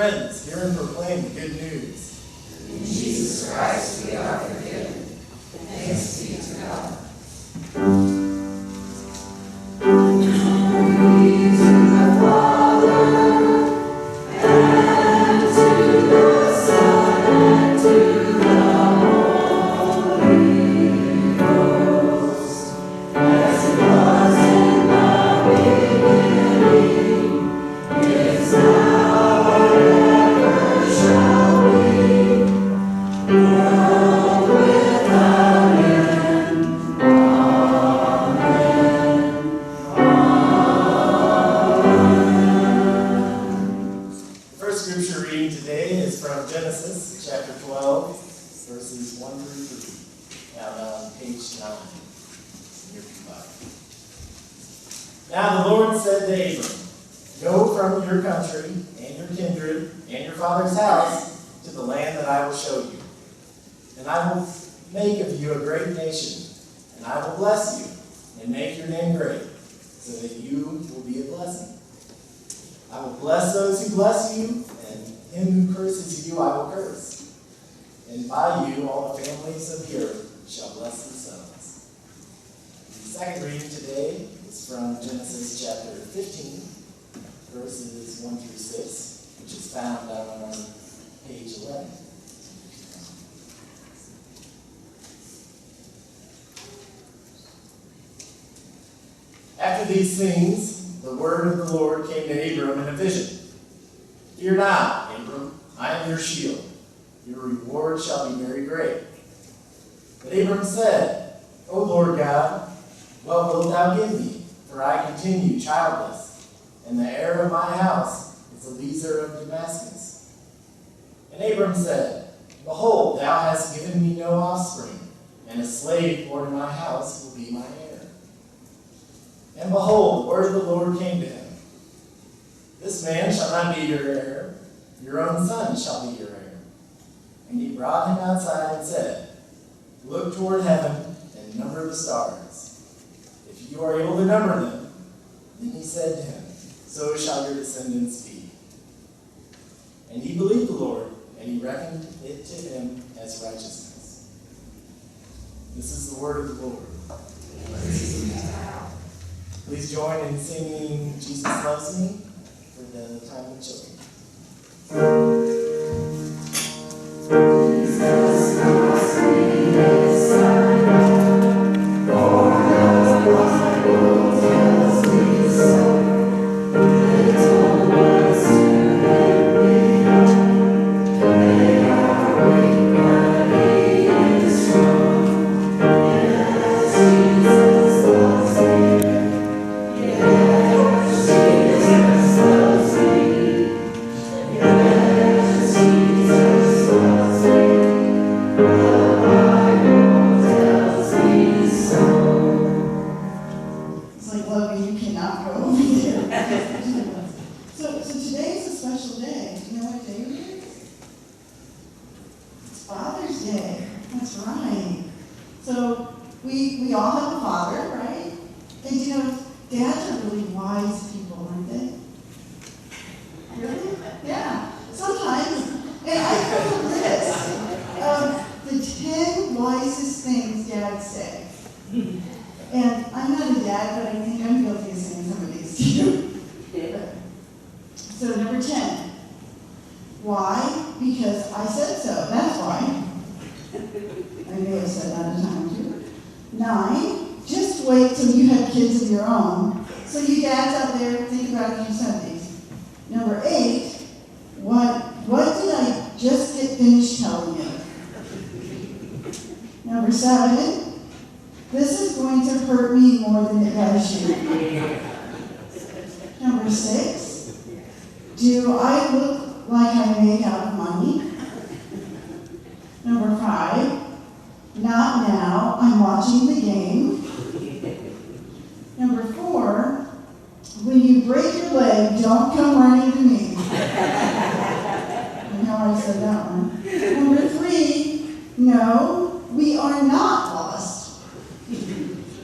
Friends, hear and proclaim the good news. In Jesus Christ we are forgiven. Thanks be to God. Genesis chapter 12, verses 1 through 3, down on page 9 in your Bible. Now the Lord said to Abram, "Go from your country and your kindred and your father's house to the land that I will show you. And I will make of you a great nation, and I will bless you and make your name great, so that you will be a blessing. I will bless those who bless you, and him who curses you I will curse. And by you all the families of the earth shall bless themselves." The second reading today is from Genesis chapter 15, verses 1 through 6, which is found down on page 11. After these things, the word of the Lord came to Abram in a vision. "Fear not, Abram, I am your shield. Your reward shall be very great." But Abram said, "O Lord God, what wilt thou give me? For I continue childless, and the heir of my house is Eliezer of Damascus." And Abram said, "Behold, thou hast given me no offspring, and a slave born in my house will be my heir." And behold, the word of the Lord came to him. "This man shall not be your heir, your own son shall be your heir." And he brought him outside and said, "Look toward heaven and number the stars. If you are able to number them." Then he said to him, "So shall your descendants be." And he believed the Lord, and he reckoned it to him as righteousness. This is the word of the Lord. Please join in singing "Jesus Loves Me" for the time of children. Jesus loves me, yes, I know. For the Bible tells me so. Little ones to him belong. They are weak, but he is strong. Yes, Jesus loves me. Yes, Jesus loves me. Yes, Jesus loves me. The Bible tells me so. It's like, loving, you cannot go over there. So today's a special day. Do you know what day it is? It's Father's Day. That's right. So we all have a father, right? And you know, dads are really wise people, aren't they? Really? Yeah. Sometimes. And I go with this. The 10 wisest things dads say. And I'm not a dad, but I think I'm guilty of saying some of these too. So number 10. Why? Because I said so. That's why. I may have said that a time or two. 9. Just wait till you have kids of your own. So you dads out there, think about a few Sundays. Number 8. What did I just get finished telling you? Number 7. This is going to hurt me more than it does you. Number 6. Do I look like I'm made out of money? Number 5. Not now, I'm watching the game. Number 4. When you break your leg, don't come running to me. I know I said that one. Number 3. No, we are not lost.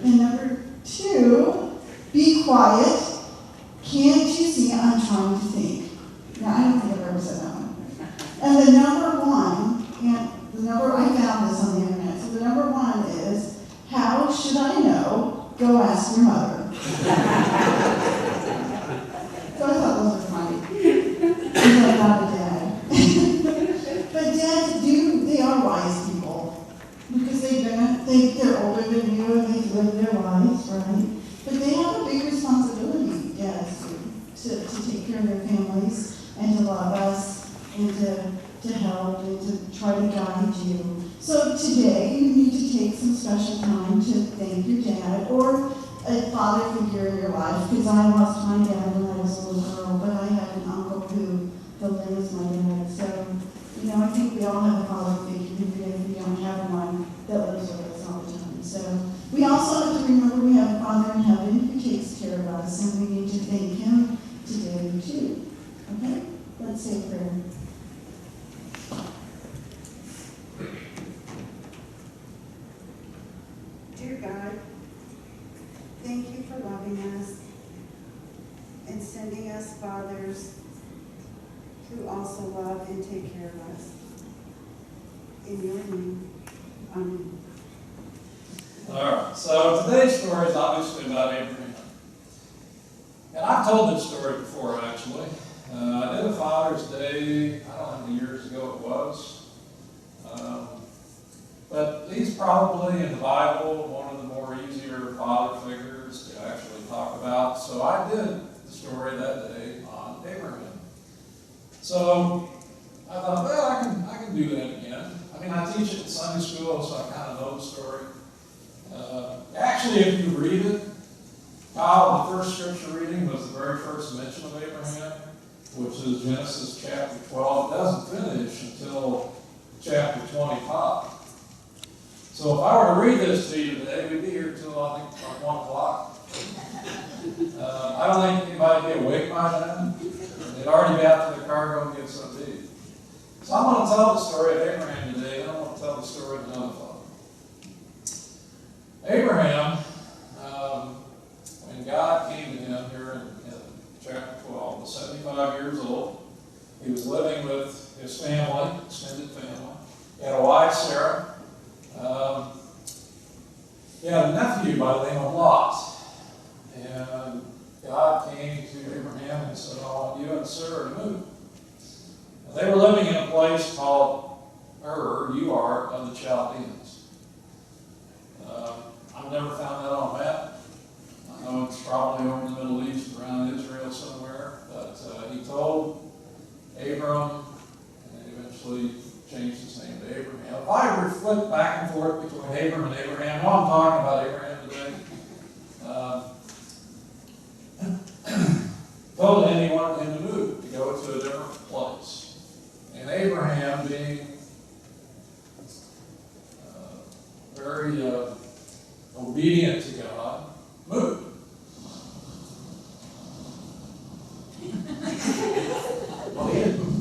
And number 2, be quiet. Can't you see I'm trying to think? Now, I don't think I've ever said that wise and to love us and to help and to try to guide you. So today you need to take some special time to thank your dad or a father figure in your life, because I lost my dad when I was a little girl, but I had an uncle who filled in as my dad. So, I think we all have a father figure, even if we don't have one that lives with us all the time. So we also have to remember we have a Father in heaven who takes care of us, and we need to thank him today too. Okay? Let's say a prayer. Dear God, thank you for loving us and sending us fathers who also love and take care of us. In your name, amen. All right, so today's story is obviously about Abraham. And I've told this story before, actually. I did a Father's Day, I don't know how many years ago it was. But he's probably in the Bible one of the more easier father figures to actually talk about. So I did the story that day on Abraham. So I thought, well, I can do that again. I mean, I teach it in Sunday school, so I kind of know the story. Actually, if you read it, Kyle, the first scripture reading was the very first mention of Abraham, which is Genesis chapter 12. It doesn't finish until chapter 25. So if I were to read this to you today, we'd be here till I think like 1 o'clock. I don't think anybody would be awake by then. They'd already be out to the car going to get something to eat. So I'm going to tell the story of Abraham today, and I'm going to tell the story of another father. Abraham, when God came to him here in chapter 12, was 75 years old. He was living with his family, extended family. He had a wife, Sarah. He had a nephew by the name of Lot. And God came to Abraham and said, I want you and Sarah to move. And they were living in a place called Ur of the Chaldeans. I've never found that on a map. I know it's probably over in the Middle East, around Israel somewhere. But he told Abram, and eventually changed his name to Abraham. If I ever flip back and forth between Abram and Abraham, no, I'm talking about Abraham today. Told him he wanted him to move, to go to a different place. And Abraham, being very obedient to God, moved. Well, he didn't move.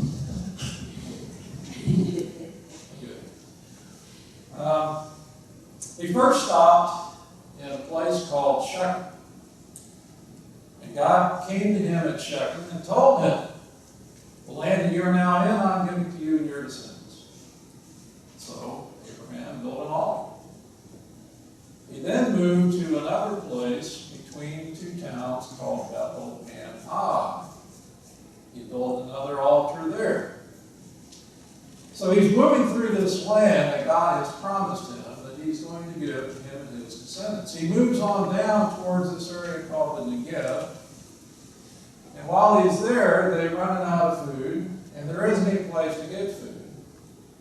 He first stopped in a place called Shechem. And God came to him at Shechem and told him, the land that you're now in, I'm giving to you and your descendants. So Abraham built an altar. He then moved to another place between two towns called Bethel and Ai. He built another altar there. So he's moving through this land that God has promised him that he's going to give to him and his descendants. He moves on down towards this area called the Negev. And while he's there, they're running out of food, and there isn't any place to get food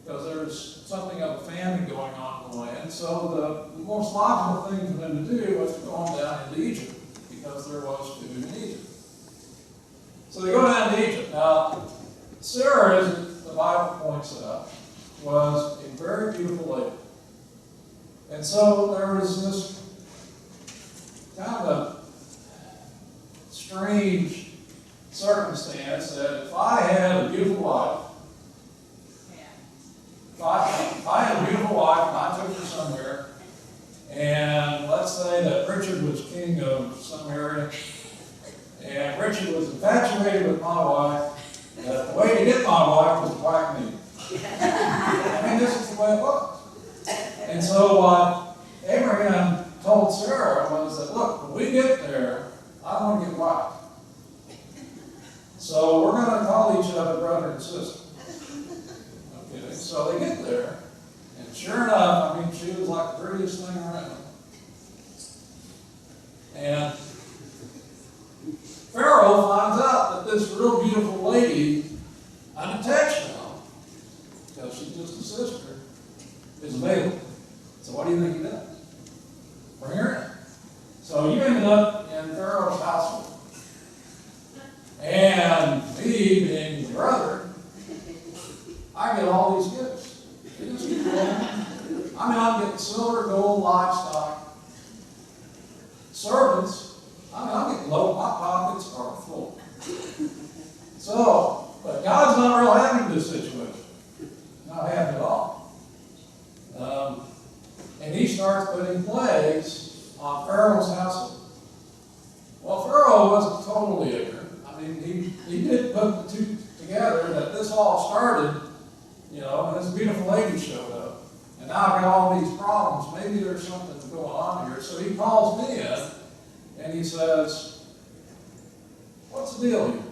because there's something of a famine going on in the land. So the most logical thing for them to do was to go on down into Egypt because there was food in Egypt. So they go down to Egypt. Now, Sarah, as the Bible points out, was a very beautiful lady. And so there was this kind of a strange circumstance that if I had a beautiful wife, if I had a beautiful wife and I took her somewhere, and let's say that Richard was king of some area, and Richard was infatuated with my wife, the way to get my wife was to whack me. I mean, this is the way it was. And so what Abraham told Sarah was that, look, when we get there, I want to get whacked. So we're going to call each other brother and sister. Okay, so they get there, and sure enough, I mean, she was like the prettiest thing around. And Pharaoh finds out that this real beautiful lady unattached now, because she's just a sister, is available. So what do you think he does? Bring her in. So you ended up in Pharaoh's household. And me, being the brother, I get all these gifts. Isn't this cool? I'm getting silver, gold, livestock, servants. I'm getting low. My pockets are full. So, but God's not real happy with this situation. Not happy at all. And he starts putting plagues on Pharaoh's household. Well, Pharaoh wasn't totally ignorant. I mean, he did put the two together that this all started, and this beautiful lady showed up. And now I've got all these problems. Maybe there's something going on here. So he calls me in and he says, "What's the deal here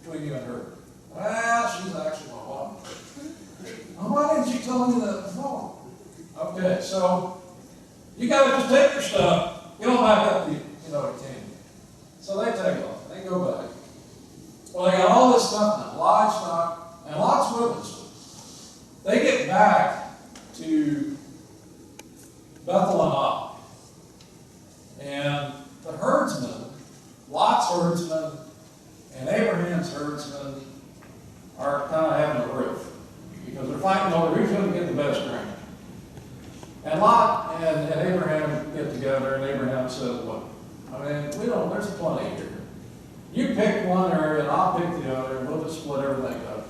between you and her?" "Well, she's actually my wife." "Oh, why didn't you tell me that before?" "Okay, so you got to just take your stuff, get on back up to Canaan." So they take off. They go back. Well, they got all this stuff now, livestock, and lots of witnesses. They get back to Bethlehem, and the herdsmen, Lot's herdsmen, and Abraham's herdsmen are kind of having a riff because they're fighting over who's going to get the best grain. And Lot and Abraham get together, and Abraham says, "Look, there's plenty here. You pick one area, and I'll pick the other, and we'll just split everything up."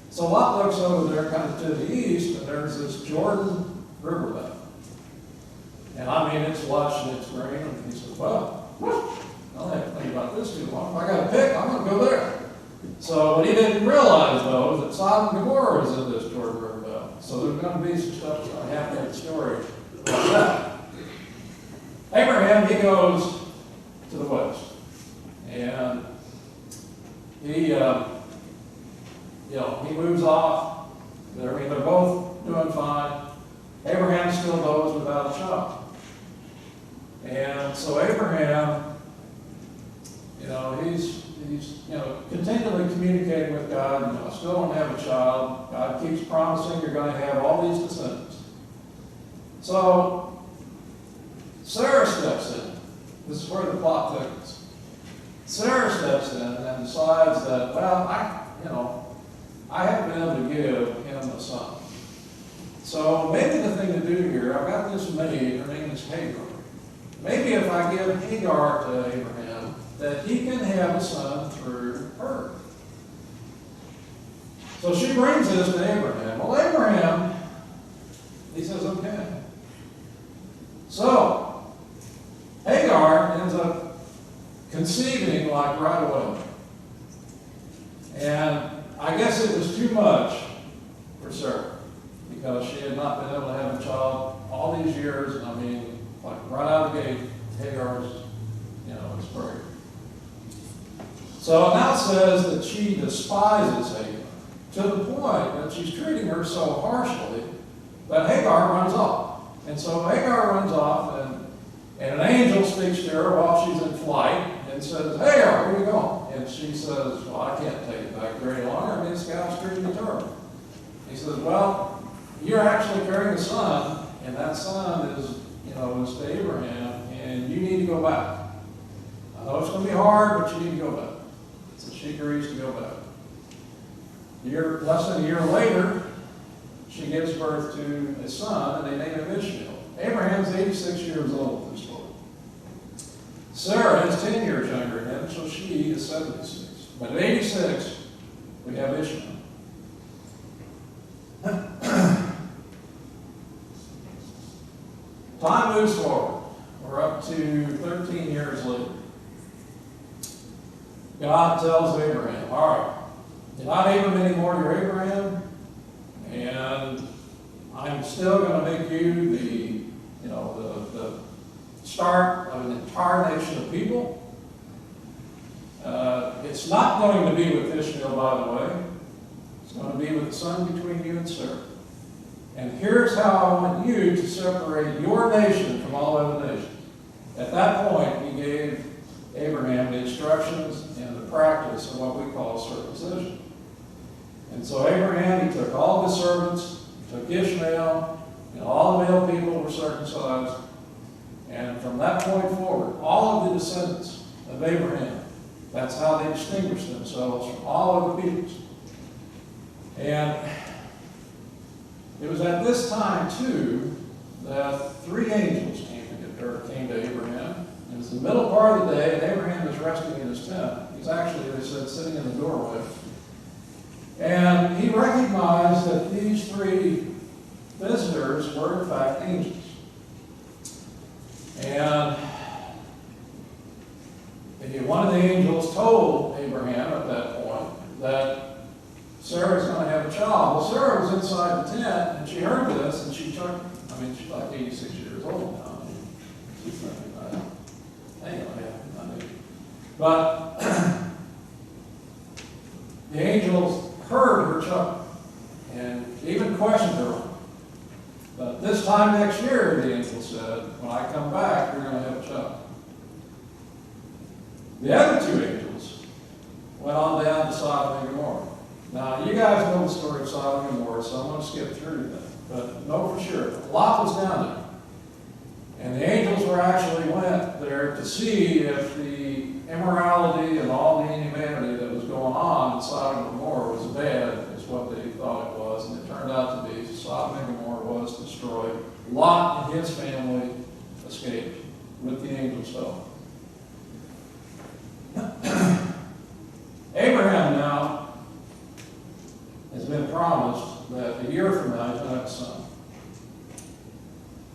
So Lot looks over there kind of to the east, and there's this Jordan riverbed. And it's lush and it's green, and he says, "Well, I don't have to think about this too long. If I got to pick, I'm going to go there." So what he didn't realize, though, is that Sodom and Gomorrah is in this Jordan riverbed. So there's going to be some stuff that's going to happen in the story about that. Abraham, he goes to the west. And he moves off. They're both doing fine. Abraham still goes without a child. And so Abraham, he's continually communicating with God. I still don't have a child. God keeps promising you're going to have all these descendants. So Sarah steps in. This is where the plot thickens. Sarah steps in and decides that, I haven't been able to give him a son. So maybe the thing to do here, I've got this maid, her name is Hagar. Maybe if I give Hagar to Abraham, that he can have a son through her. So she brings this to Abraham. Well, Abraham, he says, okay. So Hagar ends up conceiving like right away. And I guess it was too much for Sarah because she had not been able to have a child all these years. And right out of the gate, Hagar's, is pregnant. So it now says that she despises Hagar to the point that she's treating her so harshly that Hagar runs off. And so Hagar runs off, and an angel speaks to her while she's in flight and says, "Hagar, where are you going?" And she says, "Well, I can't take it back very longer. This guy's treating me terrible." He says, "Well, you're actually carrying a son, and that son is to Abraham, and you need to go back. I know it's going to be hard, but you need to go back." So she agrees to go back. Less than a year later, she gives birth to a son, and they name him Ishmael. Abraham's 86 years old at this point. Sarah is 10 years younger than him, so she is 76. But at 86, we have Ishmael. Time moves forward. We're up to 13 years later. God tells Abraham, "All right, you're not Abram anymore, you're Abraham, and I'm still going to make you the start of an entire nation of people. It's not going to be with Ishmael, by the way. It's going to be with the son between you and Sarah. And here's how I want you to separate your nation from all other nations." At that point, he gave Abraham the instructions and the practice of what we call circumcision. And so Abraham, he took all of his servants, he took Ishmael, and all the male people were circumcised. And from that point forward, all of the descendants of Abraham, that's how they distinguished themselves from all other peoples. And it was at this time, too, that 3 angels came to Abraham. It was the middle part of the day, and Abraham was resting in his tent. He's actually, they said, sitting in the doorway. And he recognized that these 3 visitors were, in fact, angels. And one of the angels told Abraham at that point that Sarah's going to have a child. Well, Sarah was inside the tent, and she heard this, and she took, she's like 86 years old now. She's thinking, hang on, but the angels heard her chuckle and even questioned her. But this time next year, the angel said, when I come back, you're going to have a child. The other 2 angels went on down to Sodom and Gomorrah. Now, you guys know the story of Sodom and Gomorrah, so I'm going to skip through that. But know for sure, Lot was down there. And the angels actually went there to see if the immorality and all the inhumanity that was going on in Sodom and Gomorrah was as bad as what they thought it was. And it turned out to be Sodom and Gomorrah was destroyed. Lot and his family escaped with the angels' help. Abraham now has been promised that a year from now he's going to have a son.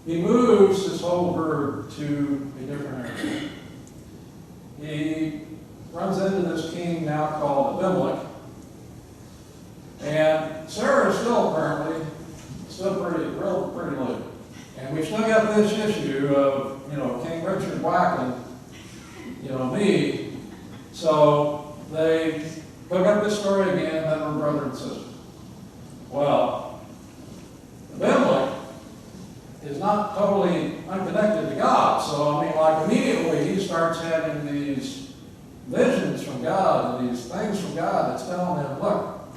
He moves his whole herd to a different area. He runs into this king now called Abimelech. And Sarah is still apparently pretty late. And we've still got this issue of, King Richard whacking, me. So they hook up this story again, and her brother and sister. Well, Abimelech is not totally unconnected to God. So, immediately he starts having these visions from God and these things from God that's telling him, look,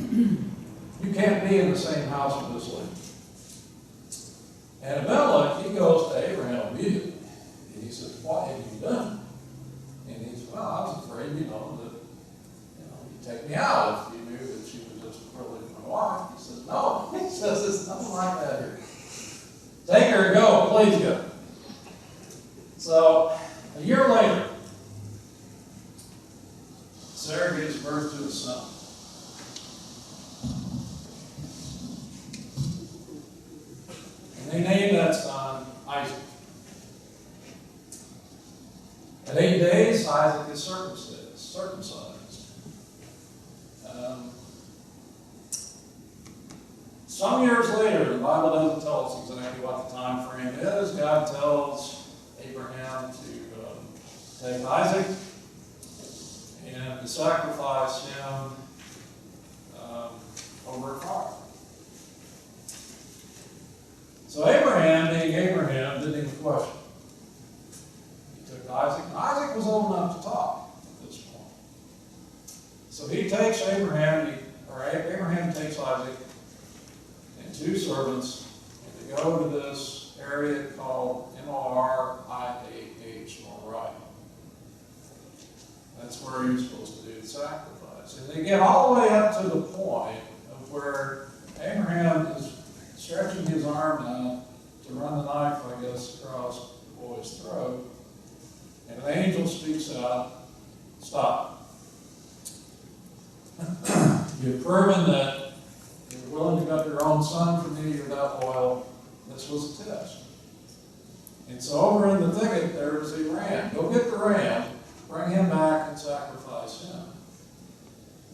you can't be in the same house with this lady. And Abimelech, he goes to Abraham immediately. And he says, what have you done? And he says, well, I was afraid, that, you'd take me out if you knew that she was just really my wife. He says, no. He says, there's nothing like that here. Take her and go, please go. So, a year later, Sarah gives birth to a son. And they named that son Isaac. At 8 days, Isaac is circumcised. Some years later, the Bible doesn't tell us exactly what the time frame is. God tells Abraham to take Isaac and to sacrifice him over a fire. So Abraham, being Abraham, didn't even question. He took Isaac, and Isaac was old enough to talk at this point. So he takes Abraham takes Isaac and 2 servants, and they go to this area called Moriah, Moriah. That's where you're supposed to do the sacrifice. And they get all the way up to the point of where Abraham is stretching his arm out to run the knife, across the boy's throat. And an angel speaks out, stop. You've proven that you're willing to give up your own son for me without oil. This was a test. And so over in the thicket, there's a ram. Go get the ram, bring him back, and sacrifice him.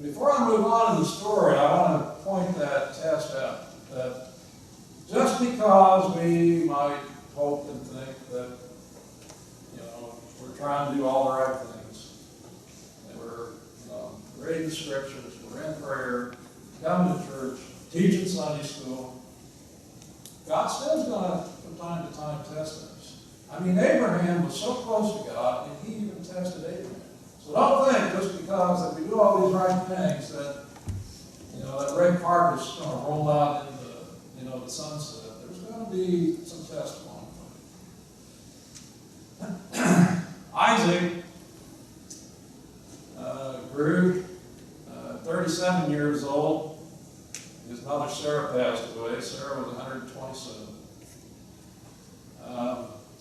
Before I move on in the story, I want to point that test out. That just because we might hope and think that, we're trying to do all the right things, that we're reading the scriptures, we're in prayer, coming to church, teaching Sunday school, God still is going to, from time to time, test us. Abraham was so close to God, and he even tested Abraham. So don't think just because that we do all these right things that, that red carpet's going to roll out into, the sunset. There's going to be some testimony. Isaac grew 37 years old. His mother Sarah passed away. Sarah was 127.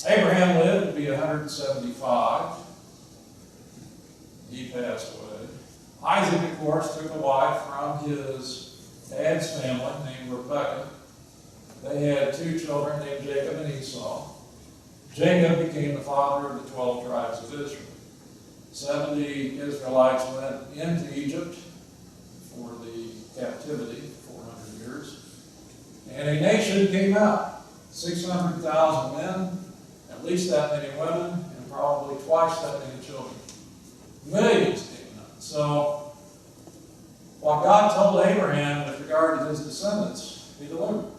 Abraham lived to be 175. He passed away. Isaac, of course, took a wife from his dad's family named Rebekah. They had 2 children named Jacob and Esau. Jacob became the father of the 12 tribes of Israel. 70 Israelites went into Egypt for the captivity, 400 years. And a nation came out. 600,000 men, at least that many women, and probably twice that many children. Millions came out. So, what God told Abraham with regard to his descendants, he delivered.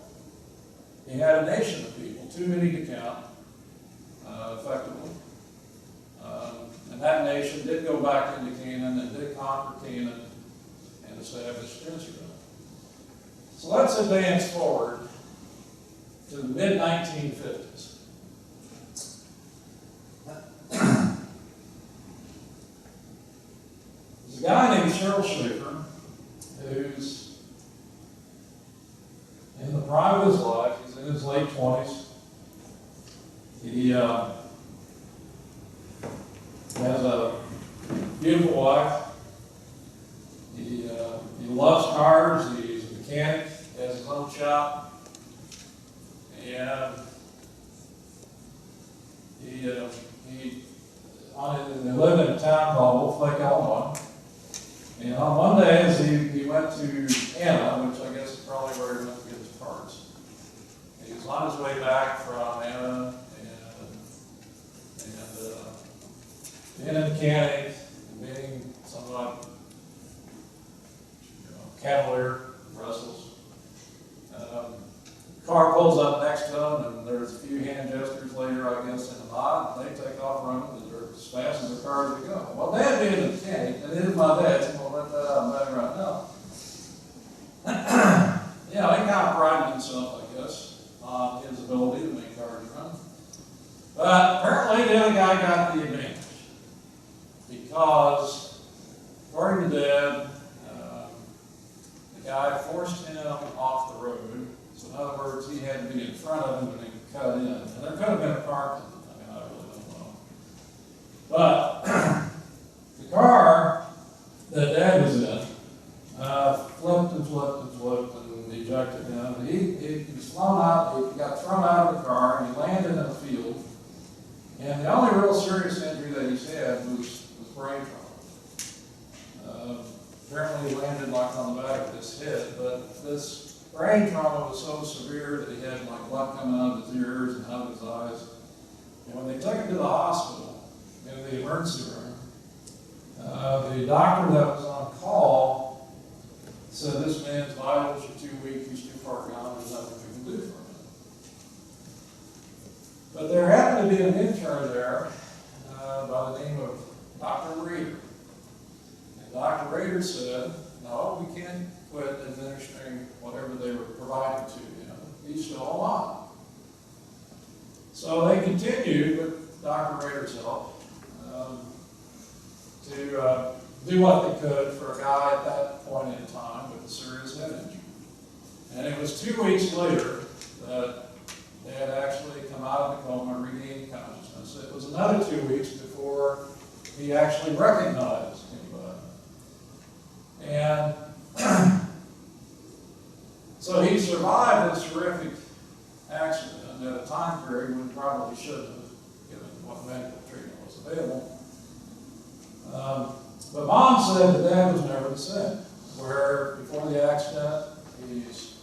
He had a nation of people, too many to count, effectively. And that nation did go back into Canaan and did conquer Canaan and establish Israel. So let's advance forward to the mid-1950s. There's a guy named Cheryl Schaefer who's in the prime of his life. He's in his late 20s. He has a beautiful wife. He loves cars. He's a mechanic. He has his own shop. And they live in a town called Wolf Lake, Illinois. And on Mondays, he went to Anna, which I guess is probably where he went to get his parts. He was on his way back from Anna being a mechanic, being somewhat cavalier, restless. Car pulls up next to him, and there's a few hand gestures later, I guess, in the nod, and they take off running, and they're as fast as the cars they go. Well, Dad being a mechanic, and it is my dad, so I'm going to let that out of the background now. He kind of prided himself, I guess, on his ability to make cars run. But apparently the other guy got the advantage. Because, according to Dad, the guy forced him off the road. So in other words, he had to be in front of him when he could cut in. And there could have been a car. I really don't know. But the car that Dad was in flipped and flipped and flipped and ejected him. He was thrown out. He got thrown out of the car and he landed in a field. And the only real serious injury that he's had was brain trauma. Apparently he landed like on the back of his head, but this brain trauma was so severe that he had like blood coming out of his ears and out of his eyes. And when they took him to the hospital, in the emergency room, the doctor that was on call said, "This man's vitals are too weak, he's too far gone, there's nothing we can do for him." But there happened to be an intern there by the name of Dr. Rader. And Dr. Rader said, "No, we can't quit administering whatever they were providing to him. He's still alive." So they continued with Dr. Rader's help to do what they could for a guy at that point in time with a serious head injury. And it was 2 weeks later that they had actually come out of the coma and regained consciousness. It was another 2 weeks before he actually recognized anybody. And so he survived this horrific accident at a time period when he probably shouldn't have, given what medical treatment was available. But Mom said that Dad was never the same. Where before the accident, he's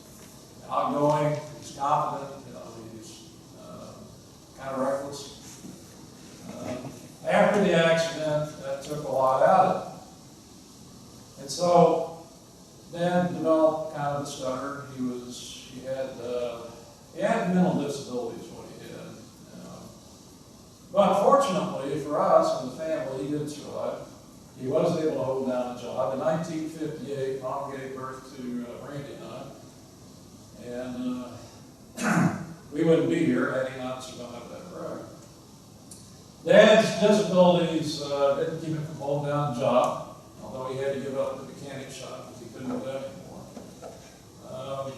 outgoing, he's confident, he's kind of reckless. After the accident, that took a lot out of him. And so Dad developed kind of a stutter. He had mental disabilities, what he had. But fortunately for us and the family, he did survive. he was able to hold down a job. In 1958, Mom gave birth to Randy and I. And we wouldn't be here had he not survived that wreck. Dad's disabilities didn't keep him from holding down a job, although he had to give up the mechanic shop because he couldn't do that anymore.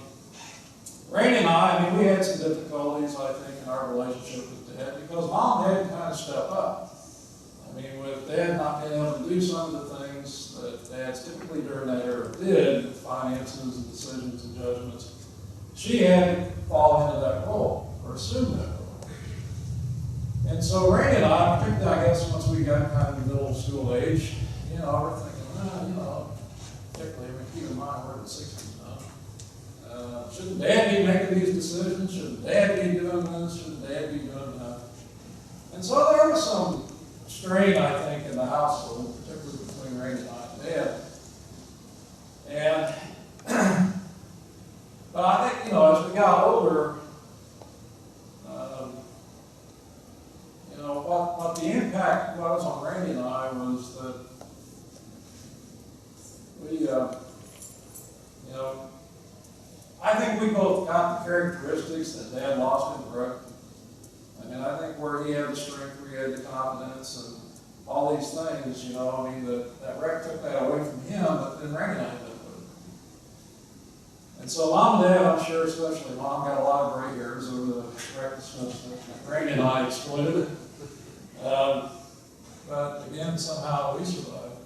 Randy and I we had some difficulties, I think, in our relationship with Dad because Mom had to kind of step up. With Dad not being able to do some of the things that dads typically during that era did, with finances and decisions and judgments, she had to fall into that role, or assume that role. And so Randy and I, particularly I guess once we got kind of middle school age, we're thinking, particularly, keep in mind we're in the 60s now. Shouldn't Dad be making these decisions? Shouldn't Dad be doing this? Shouldn't Dad be doing that? And so there was some strain, I think, in the household, particularly between Randy and I and Dad. And, but I think, as we got older, what the impact was on Randy and I was that we, I think we both got the characteristics that Dad lost in the wreck. I think where he had the strength, where he had the confidence, and all these things, that wreck took that away from him, but then Randy and I ended up with it. And so Mom and Dad, I'm sure, especially Mom, got a lot of gray hairs over the recklessness that Randy and I exploited. But again, somehow we survived.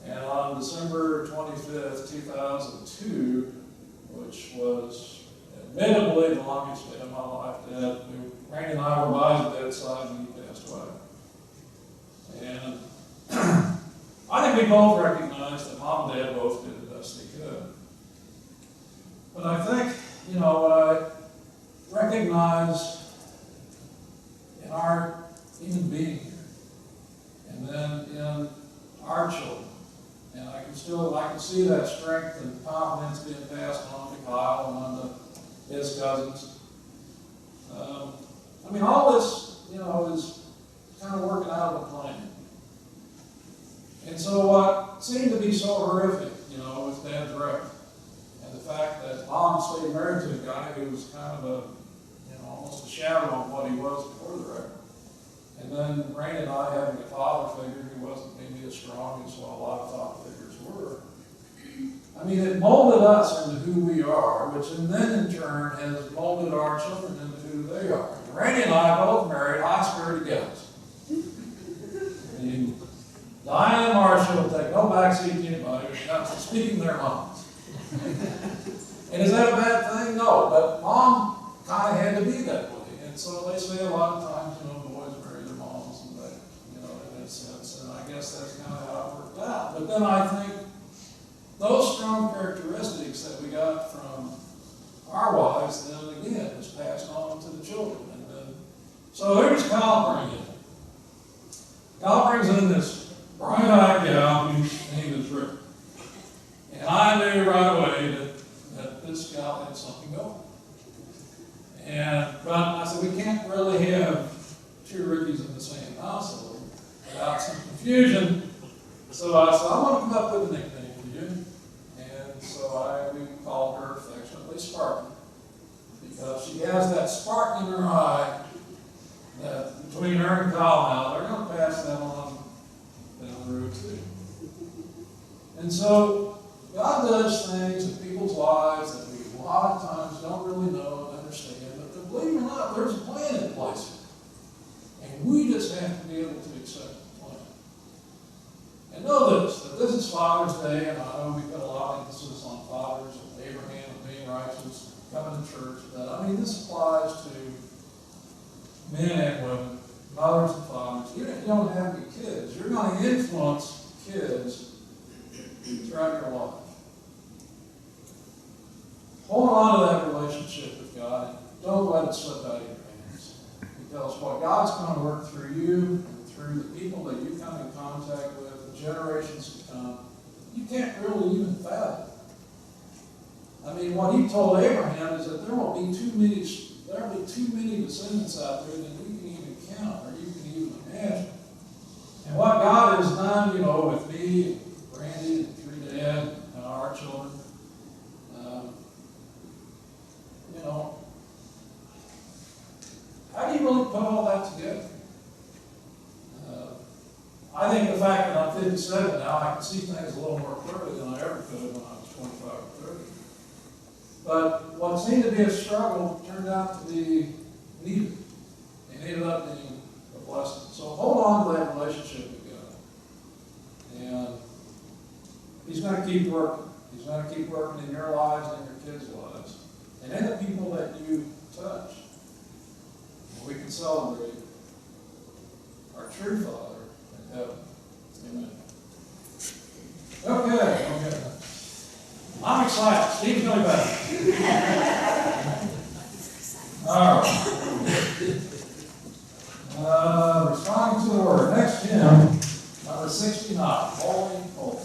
And on December 25th, 2002, which was admittedly the longest day of my life, Randy and I were by his bedside when he passed away. And I think we both recognized that Mom and Dad both did the best they could. But I think, what I recognize in our even being here, and then in our children, and I can see that strength and confidence being passed on to Kyle and on to his cousins. All this, is kind of working out of the plan. And so what seemed to be so horrific, with Dad's wreck, and the fact that Mom stayed married to a guy who was kind of almost a shadow of what he was before the wreck. And then Randy and I having a father figure who wasn't maybe as strong as what a lot of father figures were. It molded us into who we are, which then in turn has molded our children into who they are. Randy and I both married high-spirited gals. Diane and Marcia will take no backseat to anybody without speaking their minds. And is that a bad thing? No, but Mom kind of had to be that way. And so they say a lot of times, boys marry their moms and that, in that sense. And I guess that's kind of how it worked out. But then I think those strong characteristics that we got from our wives, then again, is passed on to the children. And then, so here's Kyle bringing in. Kyle brings in this bright-eyed gal whose name is Rick. And I knew right away that this gal had something going. But I said, we can't really have two Rickies in the same household without some confusion. So I said, I'm going to come up with a nickname for you. And so we called her affectionately Sparky. Because she has that spark in her eye that between her and Kyle now, they're going to pass that on down the road too. And so God does things in people's lives that we a lot of times don't really know and understand. But believe it or not, there's a plan in place. And we just have to be able to accept the plan. And know this, that this is Father's Day, and I know we put a lot of emphasis on fathers and Abraham and being righteous, coming to church. But this applies to men and women, mothers and fathers. Even if you don't have any kids, you're going to influence kids throughout your life. Hold on to that relationship with God and don't let it slip out of your hands. Because what God's going to work through you and through the people that you come in contact with, the generations to come, you can't really even fathom. What he told Abraham is that there will be too many descendants out there than you can even count or you can even imagine. And what God God has done, with me, Randy, and through Dad, and our children, how do you really put all that together? I think the fact that I'm 57 now, I can see things a little more clearly than I ever could when I was 25 or 30. But what seemed to be a struggle turned out to be needed. It ended up being a blessing. So hold on to that relationship with God. And He's going to keep working. He's going to keep working in your lives and in your kids' lives. And in the people that you touch. We can celebrate our true Father in heaven. Amen. Okay. I'm excited. Steve's going back. All right. Responding to the word. Next hymn, number 69. Holy, holy.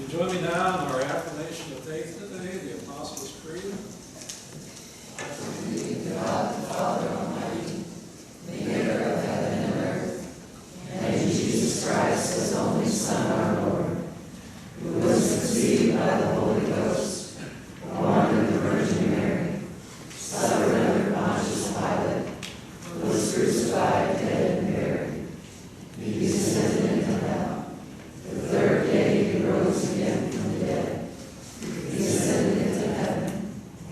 Join me now in our affirmation of faith today, the Apostles' Creed. God the Father Almighty, maker of heaven and earth, and in Jesus Christ, His only Son, our Lord, who was conceived by the Holy Ghost, born of the Virgin Mary, suffered under Pontius Pilate, was crucified, dead, and buried. He descended into hell. The third day He rose again from the dead. He ascended into heaven,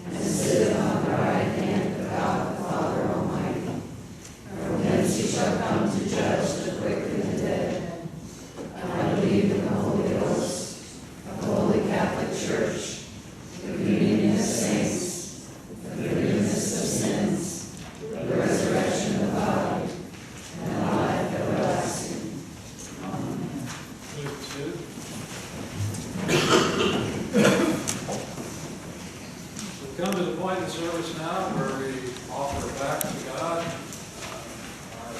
and sitteth on the right hand of God the Father Almighty. From thence He shall come to judge the quick and the dead. I believe in the Holy Ghost, a holy Catholic Church, the communion of saints, the forgiveness of sins, the resurrection of the body, and life everlasting. Amen. Please be seated. We come to the point of service now where we offer back to God our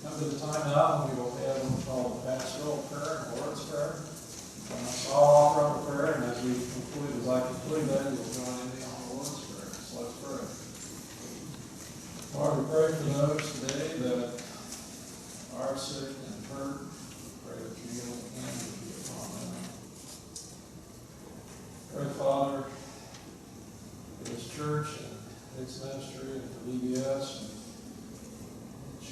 Come to the time now when we will have what's called the pastoral prayer and Lord's Prayer. So I'll offer up a prayer, and as I conclude that, you'll join in me on the Lord's Prayer. So let's pray. Lord, we pray for those today that are sick and hurt. We pray that you heal them and be upon them. Pray, Father, for this church and its ministry and for VBS,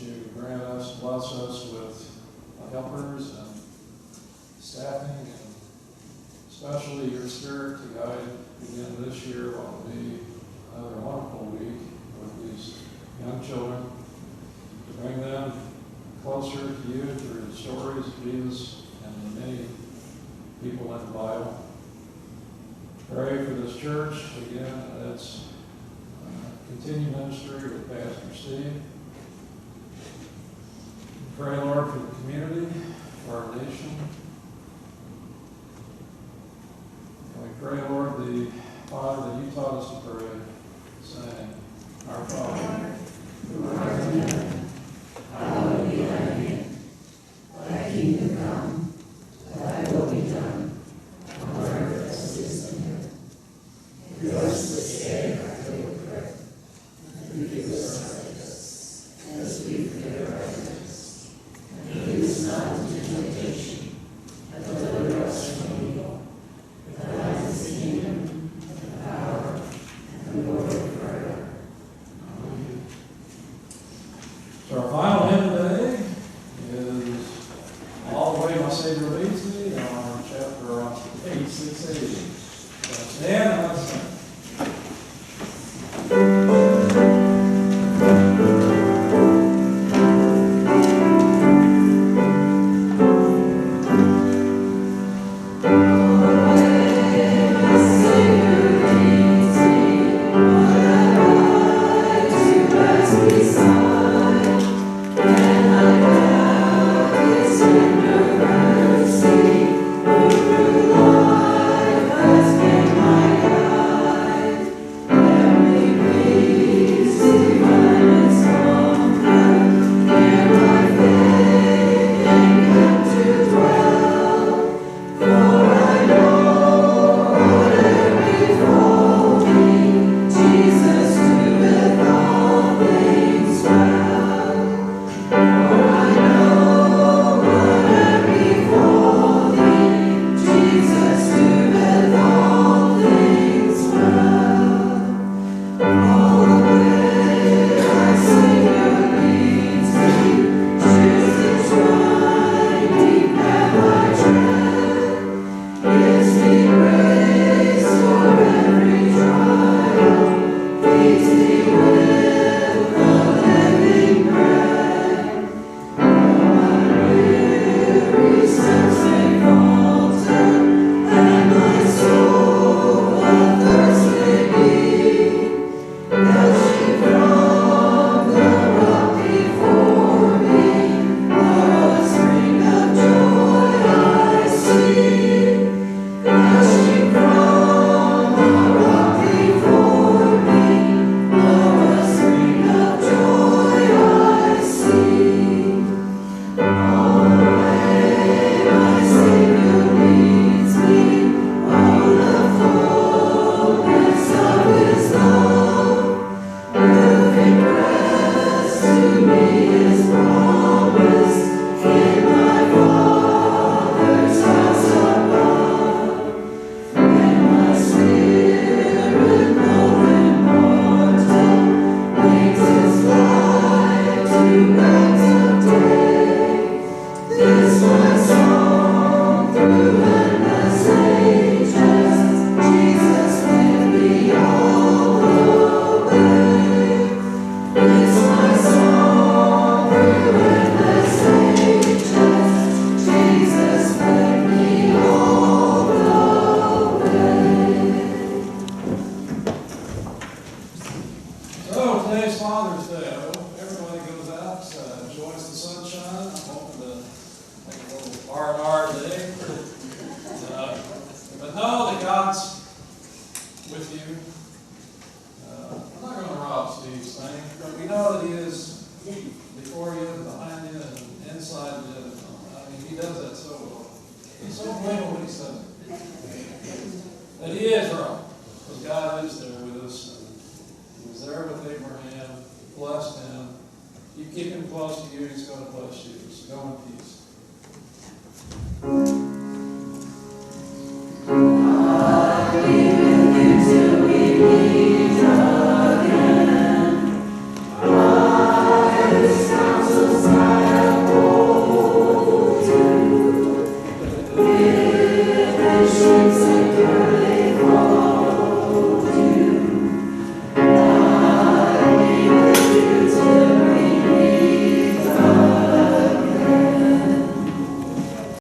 and you grant us, bless us with helpers and staffing and especially your spirit to guide again this year what will be another wonderful week with these young children, to bring them closer to you through the stories of Jesus and the many people in the Bible. Pray for this church, again, that's continued ministry with Pastor Steve. Pray, Lord, for the community, for our nation. And we pray, Lord, the Father that you taught us to pray, saying, Our Father, who art in heaven, hallowed be thy name. Thy kingdom come, thy will be done, on earth as it is in heaven. Give us this day our daily bread, and forgive us our debts, as we forgive our debtors. And lead us not into temptation, but deliver us from evil. For thine is the kingdom, and the power, and the glory forever. Amen. So our final hymn today is All the Way My Savior Leads Me, on chapter 8, 680. So stand and let's sing. Keep him close to you, he's going to bless you. So go in peace.